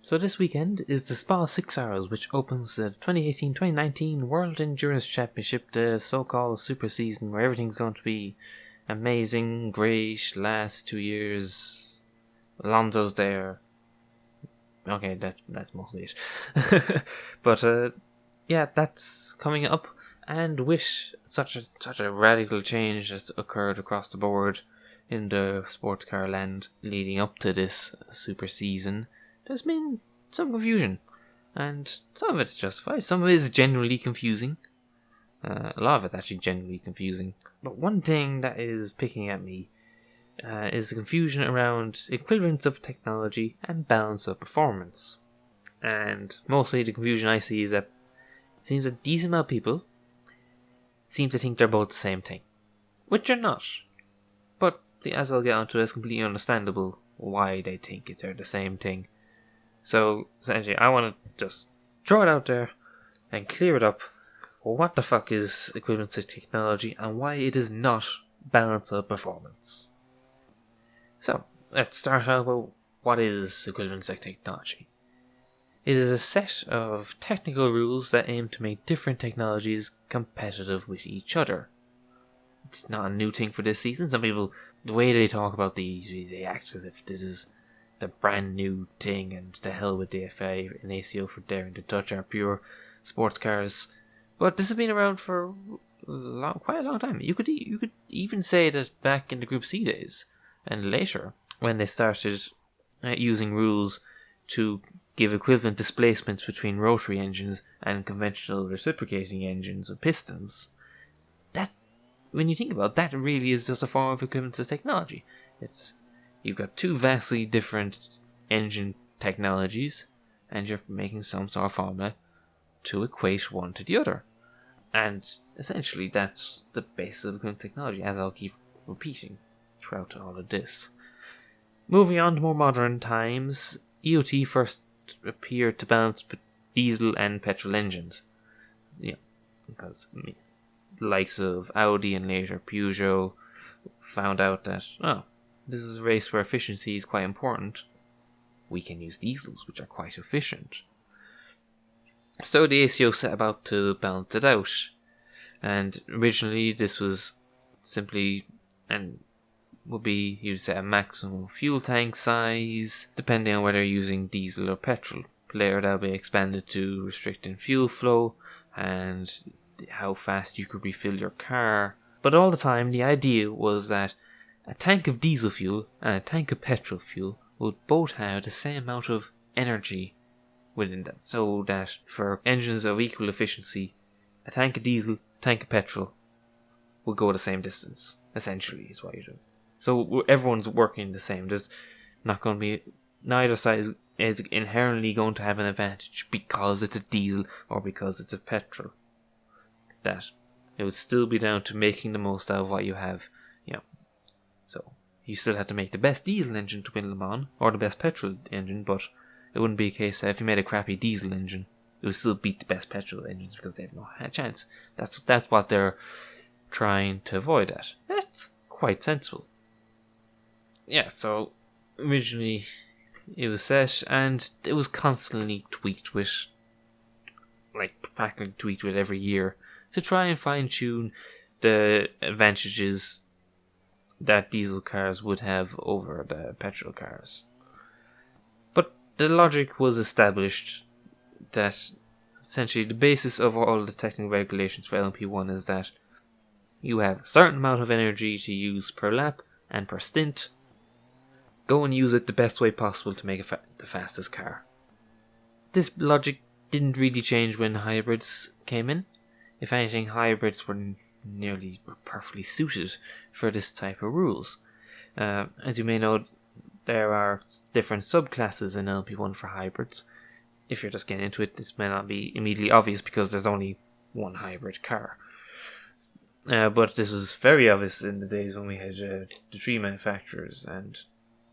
So this weekend is the Spa 6 Hours, which opens the 2018-2019 World Endurance Championship, the so-called super season where everything's going to be amazing, great, last 2 years. Alonso's there. Okay, that's mostly it. But yeah, that's coming up, and with such a radical change has occurred across the board in the sports car land leading up to this super season, there's been some confusion, and some of it's justified, some of it is genuinely confusing. A lot of it's actually genuinely confusing. But one thing that is picking at me is the confusion around equivalence of technology and balance of performance. And mostly the confusion I see is that it seems a decent amount of people seem to think they're both the same thing, which they're not. But as I'll get onto, it's completely understandable why they think they're the same thing. So essentially, I want to just throw it out there and clear it up. Well, what the fuck is equivalence of technology and why it is not balance of performance? So let's start out with what is equivalence of technology. It is a set of technical rules that aim to make different technologies competitive with each other. It's not a new thing for this season. Some people, the way they talk about these, they act as if this is the brand new thing, and to hell with the FIA and ACO for daring to touch our pure sports cars. But this has been around for quite a long time. You could even say that back in the Group C days and later, when they started using rules to give equivalent displacements between rotary engines and conventional reciprocating engines with pistons. That, when you think about it, that really is just a form of equivalence of technology. You've got two vastly different engine technologies, and you're making some sort of formula to equate one to the other. And essentially that's the basis of equivalent technology, as I'll keep repeating throughout all of this. Moving on to more modern times, EoT first appeared to balance diesel and petrol engines. Yeah, because the likes of Audi and later Peugeot found out that, this is a race where efficiency is quite important. We can use diesels, which are quite efficient. So the ACO set about to balance it out. And originally this was simply, and would be, you'd set a maximum fuel tank size, depending on whether you're using diesel or petrol. Later that'll be expanded to restricting fuel flow and how fast you could refill your car. But all the time the idea was that a tank of diesel fuel and a tank of petrol fuel would both have the same amount of energy within them. So that for engines of equal efficiency, a tank of diesel, a tank of petrol will go the same distance, essentially, is what you're doing. So everyone's working the same. There's not going to be, neither side is inherently going to have an advantage because it's a diesel or because it's a petrol. That it would still be down to making the most out of what you have. So you still have to make the best diesel engine to win Le Mans, or the best petrol engine, but it wouldn't be a case that if you made a crappy diesel engine, it would still beat the best petrol engines because they have no chance. That's what they're trying to avoid at. That's quite sensible. Yeah, so originally it was set, and it was constantly tweaked with, practically tweaked with every year to try and fine tune the advantages that diesel cars would have over the petrol cars. But the logic was established that essentially the basis of all the technical regulations for LMP1 is that you have a certain amount of energy to use per lap and per stint. Go and use it the best way possible to make the fastest car. This logic didn't really change when hybrids came in. If anything, hybrids were perfectly suited for this type of rules. As you may know, there are different subclasses in LMP1 for hybrids. If you're just getting into it, this may not be immediately obvious because there's only one hybrid car. But this was very obvious in the days when we had the three manufacturers, and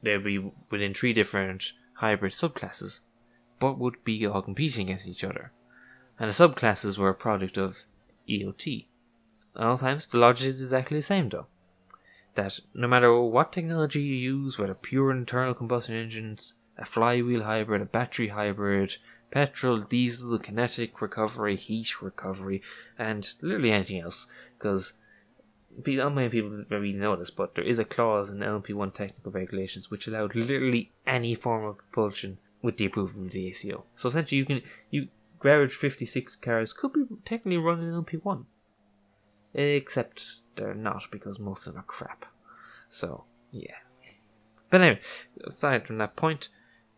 they'd be within three different hybrid subclasses, but would be all competing against each other. And the subclasses were a product of EoT. At all times, the logic is exactly the same though. That no matter what technology you use, whether pure internal combustion engines, a flywheel hybrid, a battery hybrid, petrol, diesel, kinetic recovery, heat recovery, and literally anything else. Because not many people really know this, but there is a clause in LMP1 technical regulations which allowed literally any form of propulsion with the approval of the ACO. So essentially, average 56 cars could be technically running LMP1, except they're not because most of them are crap. So yeah. But anyway, aside from that point,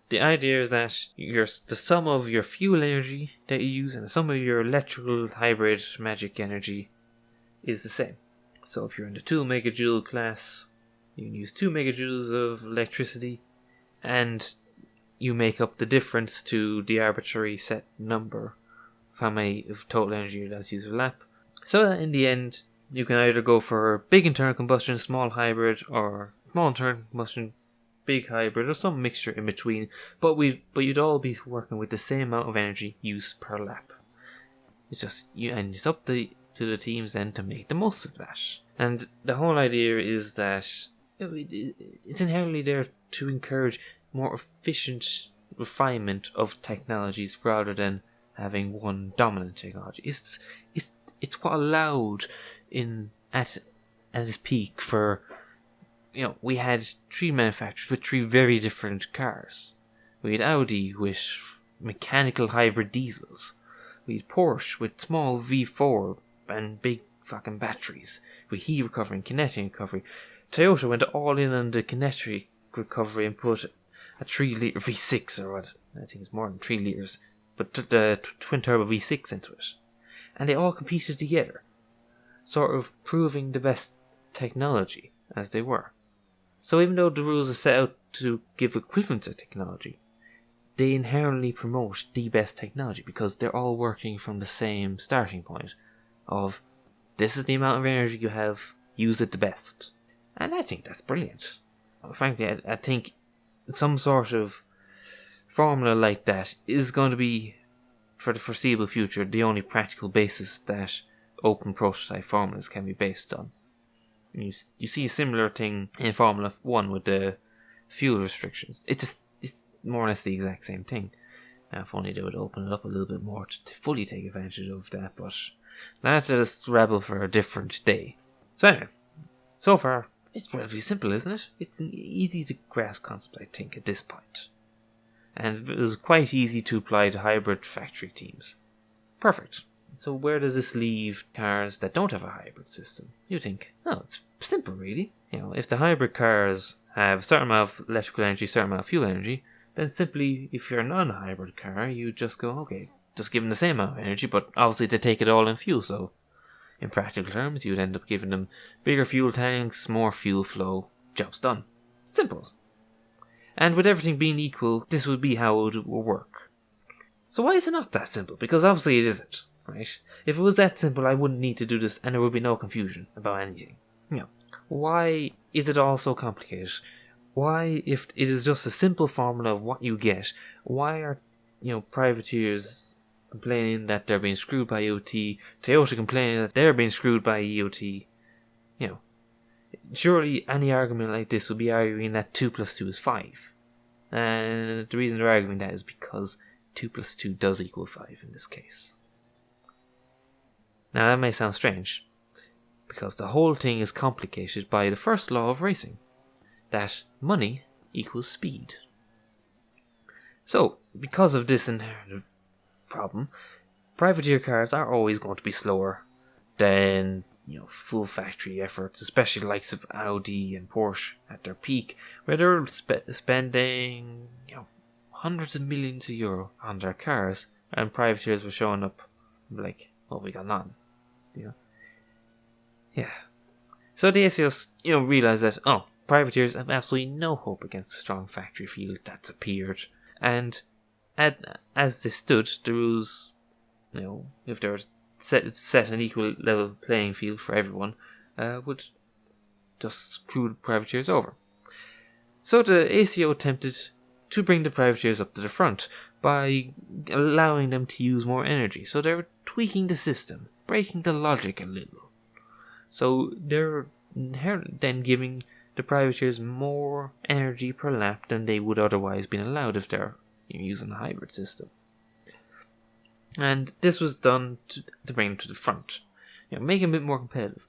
the idea is that the sum of your fuel energy that you use and the sum of your electrical hybrid magic energy is the same. So if you're in the 2 megajoule class, you can use 2 megajoules of electricity, and you make up the difference to the arbitrary set number of how many of total energy you're allowed to use a lap. So that in the end, you can either go for big internal combustion, small hybrid, or small internal combustion, big hybrid, or some mixture in between. But you'd all be working with the same amount of energy used per lap. It's just it's up to the teams then to make the most of that. And the whole idea is that it's inherently there to encourage more efficient refinement of technologies rather than having one dominant technology. It's what allowed at its peak for, we had 3 manufacturers with 3 very different cars. We had Audi with mechanical hybrid diesels. We had Porsche with small V4 and big fucking batteries with heat recovery and kinetic recovery. Toyota went all in on the kinetic recovery and put a 3-litre V6 or what, I think it's more than 3 litres, but the twin turbo V6 into it. And they all competed together, sort of proving the best technology as they were. So even though the rules are set out to give equivalence of technology, they inherently promote the best technology because they're all working from the same starting point of, this is the amount of energy you have, use it the best. And I think that's brilliant. Frankly, I think some sort of formula like that is going to be, for the foreseeable future, the only practical basis that open prototype formulas can be based on. You see a similar thing in Formula 1 with the fuel restrictions. It's more or less the exact same thing. If only they would open it up a little bit more to fully take advantage of that, but that's just rabble for a different day. So anyway, so far, it's relatively simple, isn't it? It's an easy to grasp concept, I think, at this point. And it was quite easy to apply to hybrid factory teams. Perfect. So where does this leave cars that don't have a hybrid system? You think, it's simple really. If the hybrid cars have a certain amount of electrical energy, a certain amount of fuel energy, then simply, if you're a non-hybrid car, you just go, okay, just give them the same amount of energy, but obviously they take it all in fuel, so in practical terms, you'd end up giving them bigger fuel tanks, more fuel flow, job's done. Simple. And with everything being equal, this would be how it would work. So why is it not that simple? Because obviously it isn't, right? If it was that simple, I wouldn't need to do this and there would be no confusion about anything. Why is it all so complicated? Why, if it is just a simple formula of what you get, why are, privateers complaining that they're being screwed by EoT, Toyota complaining that they're being screwed by EoT? Surely any argument like this would be arguing that 2 plus 2 is 5. And the reason they're arguing that is because 2 plus 2 does equal 5 in this case. Now that may sound strange, because the whole thing is complicated by the first law of racing, that money equals speed. So, because of this inherent problem, privateer cars are always going to be slower than full factory efforts, especially the likes of Audi and Porsche at their peak, where they're spending hundreds of millions of euro on their cars, and privateers were showing up like, what we got none, Yeah. So the ACOs, realised that, privateers have absolutely no hope against a strong factory field that's appeared, and as they stood, the rules, if they were set an equal level playing field for everyone, would just screw the privateers over. So the ACO attempted to bring the privateers up to the front by allowing them to use more energy. So they were tweaking the system, breaking the logic a little. So they're then giving the privateers more energy per lap than they would otherwise been allowed if they're using a hybrid system. And this was done to bring them to the front, make them a bit more competitive.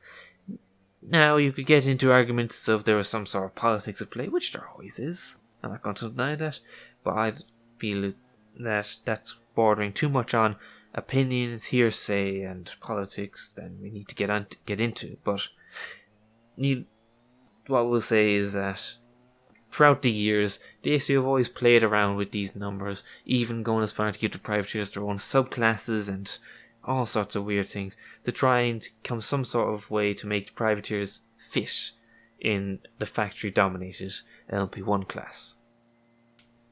Now, you could get into arguments of there was some sort of politics at play, which there always is. I'm not going to deny that, but I feel that that's bordering too much on opinions, hearsay, and politics. Then we need to get into. But what we'll say is that throughout the years, the ACO have always played around with these numbers, even going as far to give the privateers their own subclasses and all sorts of weird things to try and come some sort of way to make the privateers fit in the factory-dominated LMP1 class.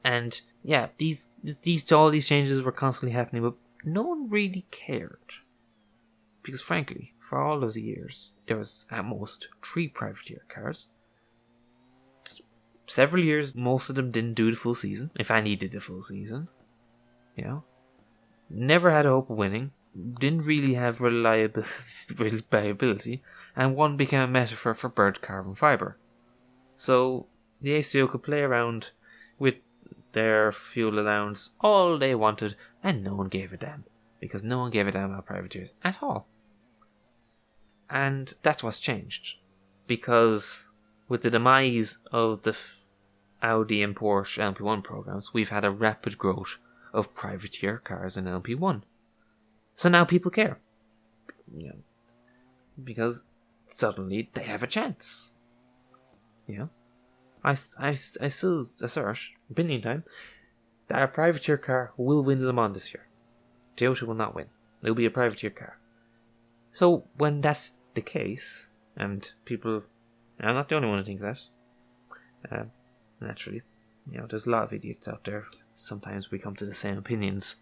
And yeah, all these changes were constantly happening, but no one really cared. Because frankly, for all those years, there was at most 3 privateer cars. Several years, most of them didn't do the full season, if any did the full season. Never had a hope of winning, didn't really have reliability, and one became a metaphor for burnt carbon fibre. So the ACO could play around with their fuel allowance all they wanted, and no one gave a damn, because no one gave a damn about privateers at all. And that's what's changed, because with the demise of the Audi and Porsche LMP1 programs, we've had a rapid growth of privateer cars in LMP1. So now people care. Because suddenly they have a chance. I still assert, opinion time, that a privateer car will win Le Mans this year. Toyota will not win. It will be a privateer car. So when that's the case, and people, I'm not the only one who thinks that. Naturally, there's a lot of idiots out there. Sometimes we come to the same opinions.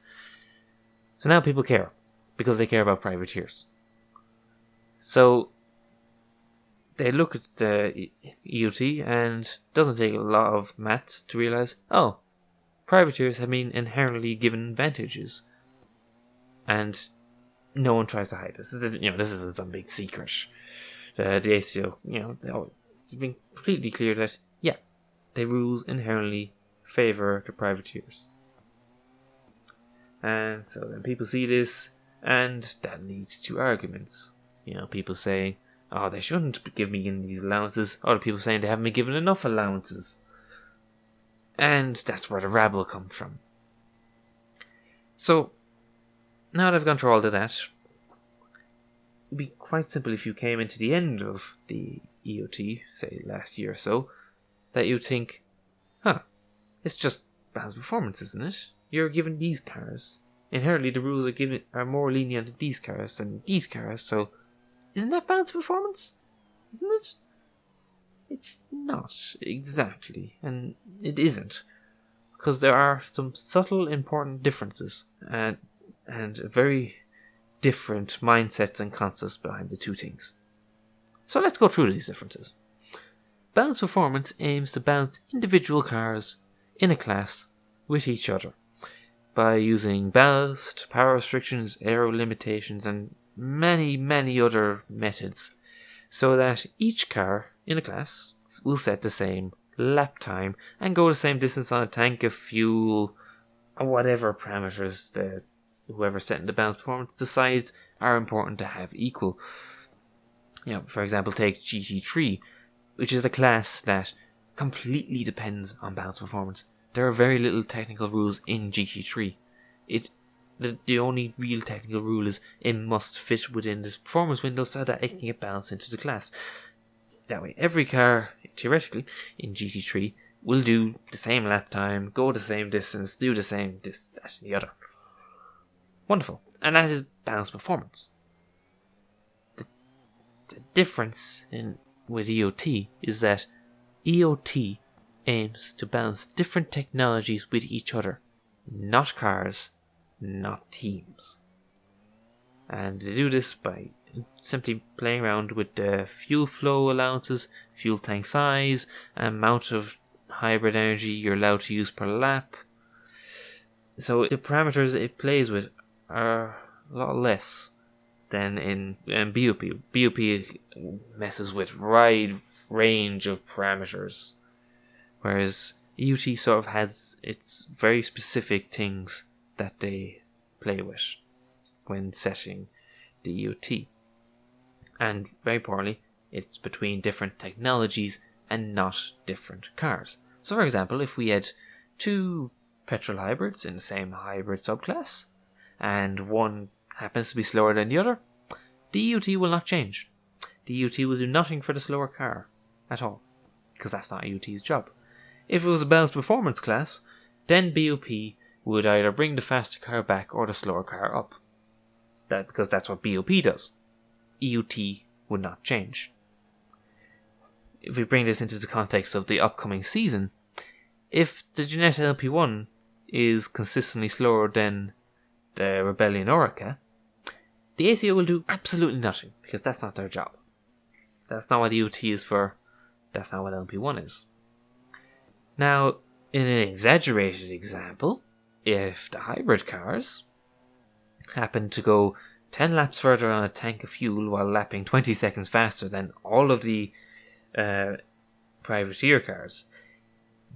So now people care, because they care about privateers. So they look at the EoT, and it doesn't take a lot of maths to realise, privateers have been inherently given advantages. And no one tries to hide this. This isn't some big secret. The ACO, it's been completely clear that, the rules inherently favour the privateers. And so then people see this, and that leads to arguments. People saying, they shouldn't give me these allowances. Other people saying they haven't been given enough allowances. And that's where the rabble comes from. So, now that I've gone through all of that, it'd be quite simple if you came into the end of the EoT, say last year or so, that you'd think, it's just balanced performance, isn't it? You're given these cars. Inherently, the rules are more lenient to these cars than these cars, so isn't that balanced performance? Isn't it? It's not, exactly, and it isn't. Because there are some subtle, important differences, and very different mindsets and concepts behind the two things. So let's go through these differences. Balanced performance aims to balance individual cars in a class with each other by using ballast, power restrictions, aero limitations, and many, many other methods, so that each car in a class will set the same lap time and go the same distance on a tank of fuel, or whatever parameters that whoever setting the balanced performance decides are important to have equal. For example, take GT3, which is a class that completely depends on balanced performance. There are very little technical rules in GT3. The only real technical rule is it must fit within this performance window so that it can get balanced into the class. That way, every car, theoretically, in GT3 will do the same lap time, go the same distance, do the same this, that, and the other. Wonderful. And that is balanced performance. The difference with EoT is that EoT aims to balance different technologies with each other, not cars, not teams. And they do this by simply playing around with the fuel flow allowances, fuel tank size, amount of hybrid energy you're allowed to use per lap. So the parameters it plays with are a lot less than in BOP. BOP messes with wide range of parameters, whereas EoT sort of has its very specific things that they play with when setting the EoT. And very importantly, it's between different technologies and not different cars. So for example, if we had two petrol hybrids in the same hybrid subclass, and one happens to be slower than the other, the EoT will not change. The EoT will do nothing for the slower car at all, because that's not EoT's job. If it was a balanced performance class, then BOP would either bring the faster car back or the slower car up. Because that's what BOP does. EoT would not change. If we bring this into the context of the upcoming season, if the Jeanette LMP1 is consistently slower than the Rebellion Orica, the ACO will do absolutely nothing, because that's not their job. That's not what EoT is for. That's not what LMP1 is. Now, in an exaggerated example, if the hybrid cars happen to go 10 laps further on a tank of fuel while lapping 20 seconds faster than all of the privateer cars,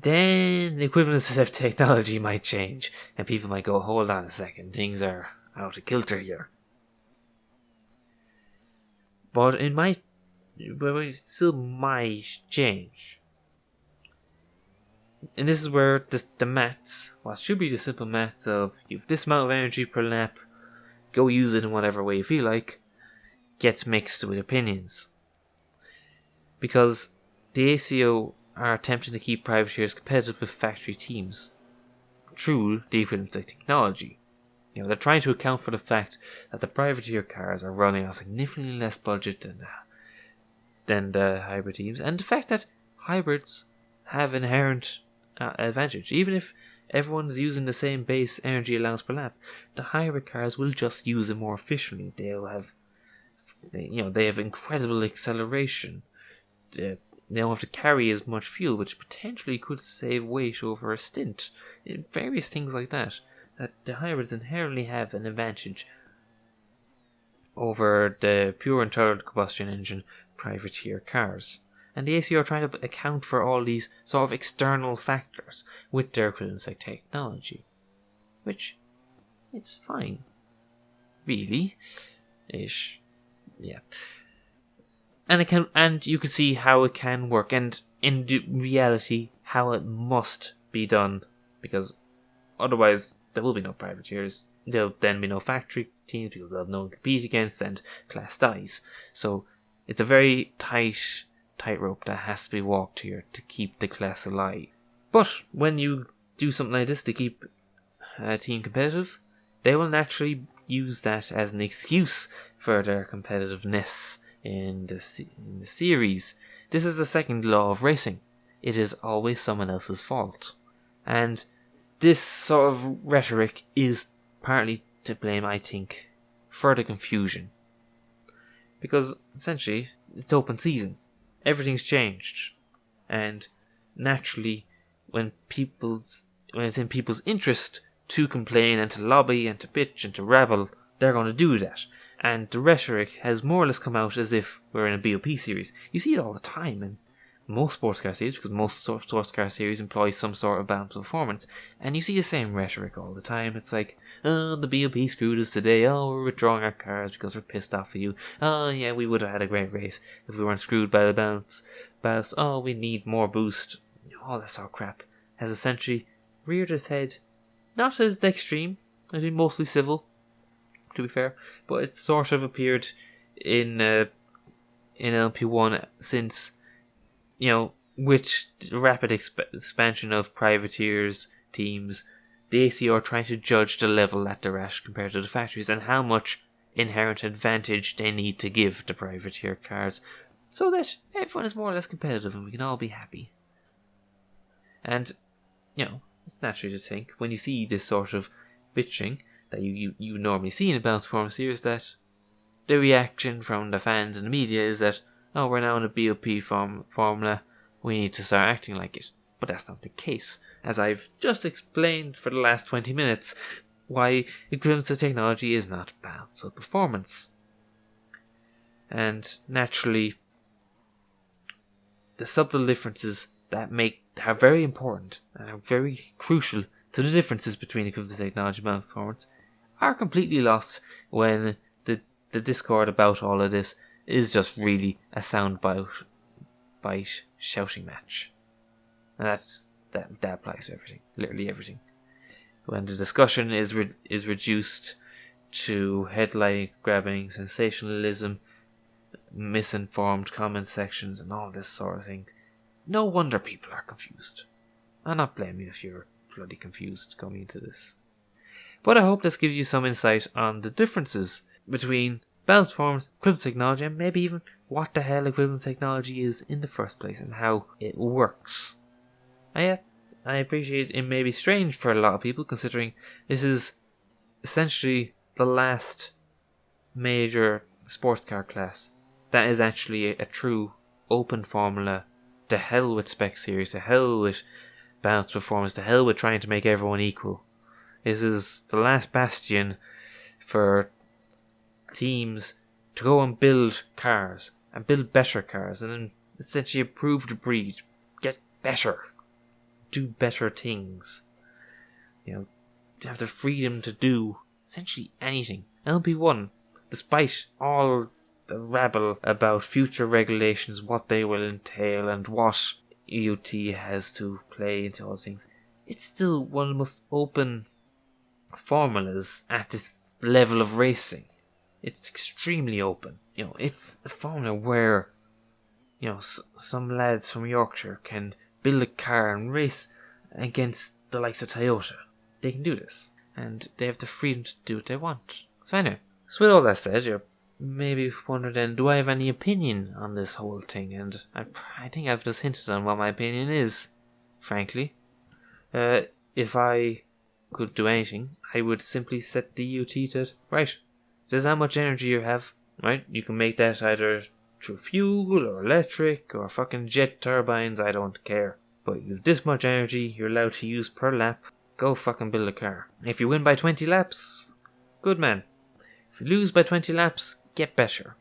then the equivalence of technology might change, and people might go, hold on a second, things are out of kilter here. But it still might change. And this is where the maths, what should be the simple maths of you've this amount of energy per lap, go use it in whatever way you feel like, gets mixed with opinions. Because the ACO are attempting to keep privateers competitive with factory teams through the Equivalence of Technology. They're trying to account for the fact that the privateer cars are running on significantly less budget than the hybrid teams, and the fact that hybrids have inherent advantage. Even if everyone's using the same base energy allowance per lap, the hybrid cars will just use it more efficiently. They have incredible acceleration. They don't have to carry as much fuel, which potentially could save weight over a stint. Various things like that. That the hybrids inherently have an advantage over the pure internal combustion engine privateer cars. And the ACO are trying to account for all these sort of external factors with their equivalence of technology. Which is fine. Really. Ish. Yeah. And you can see how it can work, and in reality, how it must be done, because otherwise there will be no privateers. There'll then be no factory teams, because they'll have no one to compete against, and class dies. So it's a very tightrope that has to be walked here to keep the class alive. But when you do something like this to keep a team competitive, they will naturally use that as an excuse for their competitiveness in the series. This is the second law of racing. It is always someone else's fault. And this sort of rhetoric is partly to blame, I think, for the confusion. Because essentially, it's open season. Everything's changed. And naturally, when it's in people's interest to complain and to lobby and to bitch and to rebel, they're going to do that. And the rhetoric has more or less come out as if we're in a BOP series. You see it all the time in most sports car series, because most sports car series employ some sort of balanced performance, and you see the same rhetoric all the time. It's like, oh, the BOP screwed us today, oh, we're withdrawing our cars because we're pissed off at you, oh yeah, we would have had a great race if we weren't screwed by the balance, oh, we need more boost, all that sort of crap has essentially reared its head, not as extreme, I think mostly civil, to be fair, but it's sort of appeared in LMP1 since, with the rapid expansion of privateers teams, the ACO are trying to judge the level that they're at compared to the factories and how much inherent advantage they need to give the privateer cars so that everyone is more or less competitive and we can all be happy. And, it's natural to think when you see this sort of bitching that you normally see in a balanced performance series, that the reaction from the fans and the media is that, oh, we're now in a BOP formula, we need to start acting like it. But that's not the case, as I've just explained for the last 20 minutes why equivalence of technology is not balanced with performance. And naturally, the subtle differences that are very important and are very crucial to the differences between equivalence of technology and balance performance are completely lost when the discord about all of this is just really a soundbite shouting match. And that applies to everything, literally everything. When the discussion is reduced to headline grabbing, sensationalism, misinformed comment sections, and all this sort of thing, no wonder people are confused. I'm not blaming you if you're bloody confused coming into this. But I hope this gives you some insight on the differences between balanced performance, equivalence technology, and maybe even what the hell equivalence technology is in the first place and how it works. I appreciate it may be strange for a lot of people, considering this is essentially the last major sports car class that is actually a true open formula. To hell with spec series, to hell with balanced performance, to hell with trying to make everyone equal. This is the last bastion for teams to go and build cars and build better cars and then essentially improve the breed, get better, do better things. Have the freedom to do essentially anything. LMP1, despite all the rabble about future regulations, what they will entail and what EoT has to play into all things, it's still one of the most open formulas at this level of racing. It's extremely open. It's a formula where some lads from Yorkshire can build a car and race against the likes of Toyota. They can do this, and they have the freedom to do what they want. So anyway, with all that said, you're maybe wonder then, do I have any opinion on this whole thing? And I think I've just hinted on what my opinion is, frankly. If I could do anything, I would simply set the EoT to, right, this is how much energy you have, right? You can make that either through fuel or electric or fucking jet turbines, I don't care. But you have this much energy you're allowed to use per lap, go fucking build a car. If you win by 20 laps, good man. If you lose by 20 laps, get better.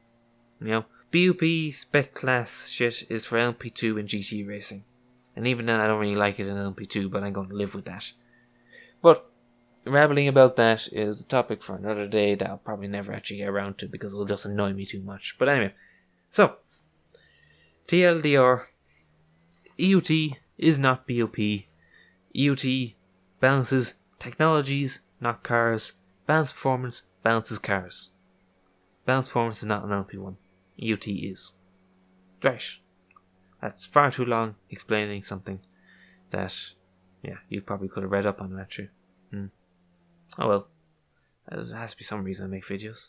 BOP spec class shit is for LMP2 and GT racing. And even then I don't really like it in LMP2, but I'm going to live with that. But rambling about that is a topic for another day that I'll probably never actually get around to because it'll just annoy me too much. But anyway, so TLDR, EoT is not BOP. EoT balances technologies, not cars. Balanced performance balances cars. Balanced performance is not an LMP1. EoT is. Right. That's far too long explaining something that, you probably could have read up on, actually. Oh well. There has to be some reason I make videos.